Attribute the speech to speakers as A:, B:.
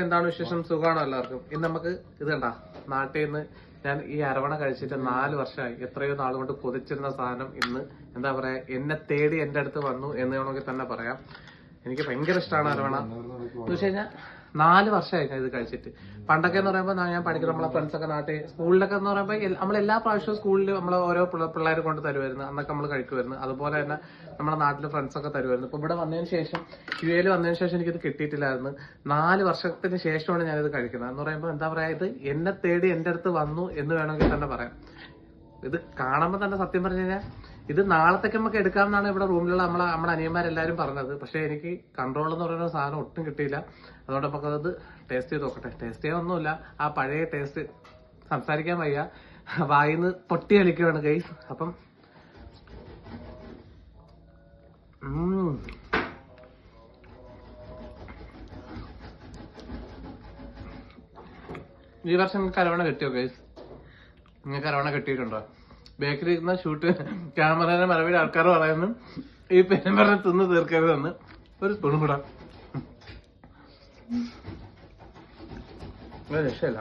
A: എന്താണ് വിശേഷം? സുഖമാണോ എല്ലാവർക്കും? ഇന്ന് നമുക്ക് ഇത് കണ്ടാ നാട്ടിൽ നിന്ന് ഞാൻ ഈ അരവണ കഴിച്ചിട്ട് 4 വർഷമായി. എത്രയോ നാൾ കൊണ്ട് കൊതിച്ചിരുന്ന സാധനം ഇന്ന് എന്താ പറയാ എന്നെ തേടി എന്റെ അടുത്ത് വന്നു എന്ന് വേണമെങ്കിൽ തന്നെ പറയാം. എനിക്ക് ഭയങ്കര ഇഷ്ടമാണ് അരവണ എന്ന് വെച്ച് കഴിഞ്ഞാൽ 4 വർഷമായി ഞാൻ ഇത് കഴിച്ചിട്ട്. പണ്ടൊക്കെ എന്ന് പറയുമ്പോൾ ഞാൻ പഠിക്കുന്ന നമ്മളെ ഫ്രണ്ട്സൊക്കെ നാട്ടിൽ സ്കൂളിലൊക്കെ എന്ന് പറയുമ്പോൾ നമ്മളെല്ലാ പ്രാവശ്യവും സ്കൂളിൽ നമ്മളെ ഓരോ പിള്ളേർ കൊണ്ട് തരുമായിരുന്നു. അന്നൊക്കെ നമ്മൾ കഴിക്കുമായിരുന്നു. അതുപോലെ തന്നെ നമ്മുടെ നാട്ടിലെ ഫ്രണ്ട്സൊക്കെ തരുമായിരുന്നു. ഇപ്പൊ ഇവിടെ വന്നതിന് ശേഷം യുഎയിൽ വന്നതിന് ശേഷം എനിക്കിത് കിട്ടിയിട്ടില്ലായിരുന്നു. 4 വർഷത്തിന് ശേഷമാണ് ഞാനിത് കഴിക്കുന്നത്. എന്ന് പറയുമ്പോൾ എന്താ പറയാ ഇത് എന്നെ തേടി എന്റെ അടുത്ത് വന്നു എന്ന് വേണമെങ്കിൽ തന്നെ പറയാം. ഇത് കാണുമ്പോൾ തന്നെ സത്യം പറഞ്ഞു കഴിഞ്ഞാൽ ഇത് നാളത്തേക്ക് നമുക്ക് എടുക്കാമെന്നാണ് ഇവിടെ റൂമിലുള്ള നമ്മുടെ അനിയന്മാരെല്ലാരും പറഞ്ഞത്. പക്ഷെ എനിക്ക് കൺട്രോൾ എന്ന് പറയുന്ന സാധനം ഒട്ടും കിട്ടിയില്ല. അതുകൊണ്ട് നമുക്കത് ടേസ്റ്റ് ചെയ്ത് നോക്കട്ടെ. ടേസ്റ്റ് ചെയ്യാനൊന്നുമില്ല, ആ പഴയ ടേസ്റ്റ്. സംസാരിക്കാൻ വയ്യ, വായിന്ന് പൊട്ടി കളിക്കുകയാണ് ഗൈസ്. അപ്പം ഈ വർഷം നിങ്ങൾക്ക് അരവണ കിട്ടിയോ ഗൈസ്? നിങ്ങൾക്ക് അരവണ കിട്ടിയിട്ടുണ്ടോ? ബേക്കറി ഇരുന്ന ഷൂട്ട് ക്യാമറയുടെ മറവിൽ ആൾക്കാർ പറയുന്നു ഈ പേരും പറഞ്ഞ് തിന്ന് തീർക്കരുതെന്ന്. ഒരു സ്പൂണും കൂടാ, രക്ഷയില്ല.